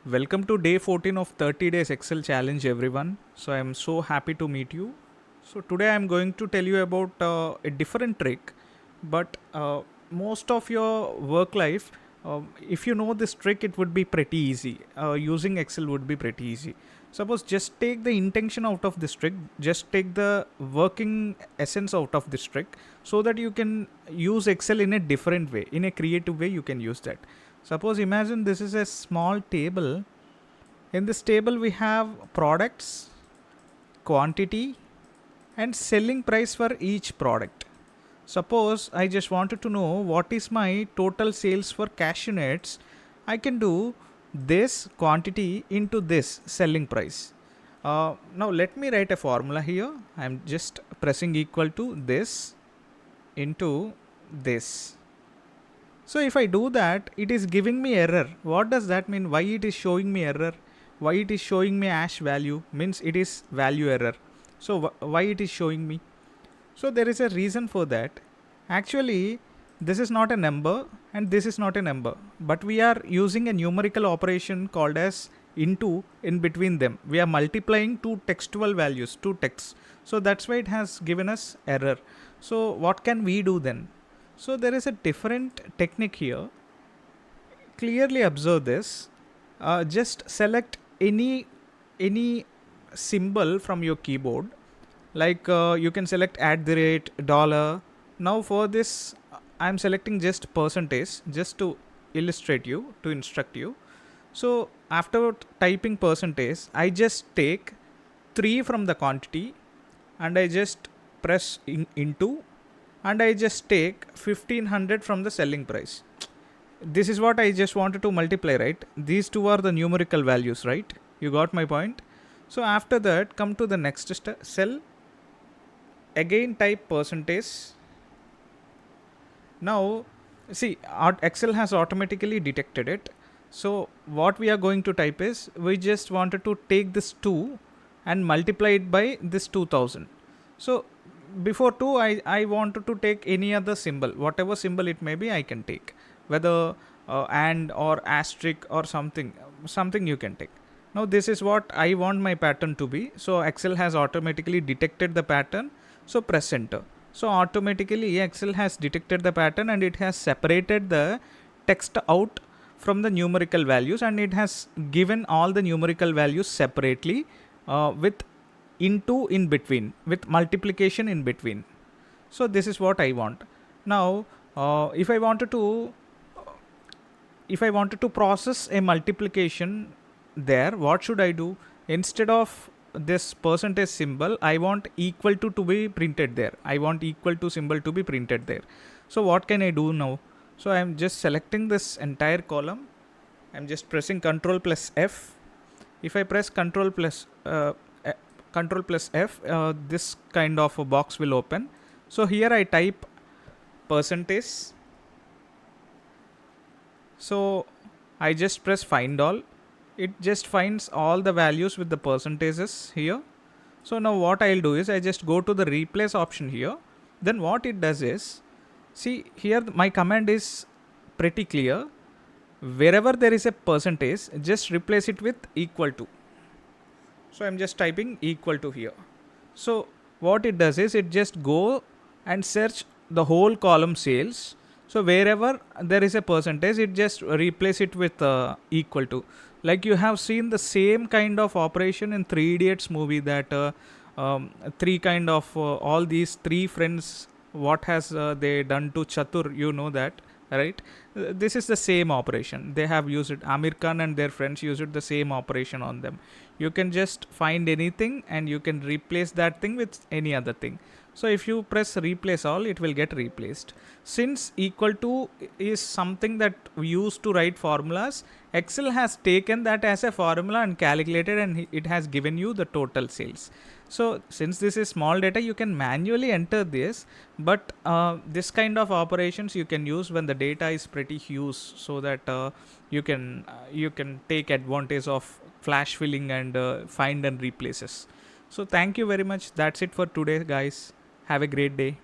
Welcome to day 14 of 30 days Excel challenge, everyone. So, I am so happy to meet you. So, today I am going to tell you about a different trick, but most of your work life, if you know this trick, it would be pretty easy. Using Excel would be pretty easy. Suppose just take the intention out of this trick, just take the working essence out of this trick so that you can use Excel in a different way, in a creative way, you can use that. Suppose imagine this is a small table. In this table we have products, quantity and selling price for each product. Suppose I just wanted to know what is my total sales for cashew nuts. I can do this quantity into this selling price. Now let me write a formula here. I'm just pressing equal to this into this. So if I do that, it is giving me error. What does that mean? Why it is showing me error? Why it is showing me hash value? Means it is value error. So why it is showing me? So there is a reason for that. Actually, this is not a number and this is not a number, but we are using a numerical operation called as into in between them. We are multiplying two textual values, two texts. So that's why it has given us error. So what can we do then? So there is a different technique here. Clearly observe this. Just select any symbol from your keyboard. Like you can select @ dollar. Now for this, I'm selecting just percentage just to illustrate you, to instruct you. So after typing percentage, I just take 3 from the quantity and I just press into and I just take 1500 from the selling price. This is what I just wanted to multiply, right? These two are the numerical values, right? You got my point? So after that, come to the next cell. Again type percentage. Now see, Excel has automatically detected it. So what we are going to type is, we just wanted to take this 2 and multiply it by this 2000. So before 2, I wanted to take any other symbol, whatever symbol it may be, I can take, whether and or asterisk or something you can take. Now this is what I want my pattern to be. So Excel has automatically detected the pattern. So press enter. So automatically Excel has detected the pattern and it has separated the text out from the numerical values and it has given all the numerical values separately with into in between, with multiplication in between. So this is what I want. Now if I wanted to process a multiplication there, what should I do? Instead of this percentage symbol, I want equal to be printed there. I want equal to symbol to be printed there. So what can I do now? So I'm just selecting this entire column. I'm just pressing Control plus F. If I press Control plus F, this kind of a box will open. So here I type percentage. So I just press find all. It just finds all the values with the percentages here. So now what I'll do is, I just go to the replace option here. Then what it does is, see here my command is pretty clear. Wherever there is a percentage, just replace it with equal to. So I'm just typing equal to here. So what it does is, it just go and search the whole column sales. So wherever there is a percentage, it just replace it with equal to. Like you have seen the same kind of operation in Three Idiots movie, that three kind of all these three friends, what has they done to Chatur, you know that, right? This is the same operation. They have used it. Amir Khan and their friends used the same operation on them. You can just find anything and you can replace that thing with any other thing. So if you press replace all, it will get replaced. Since equal to is something that we use to write formulas, Excel has taken that as a formula and calculated, and it has given you the total sales. So since this is small data, you can manually enter this, but this kind of operations you can use when the data is pretty huge, so that you can take advantage of flash filling and find and replaces. So thank you very much. That's it for today, guys. Have a great day.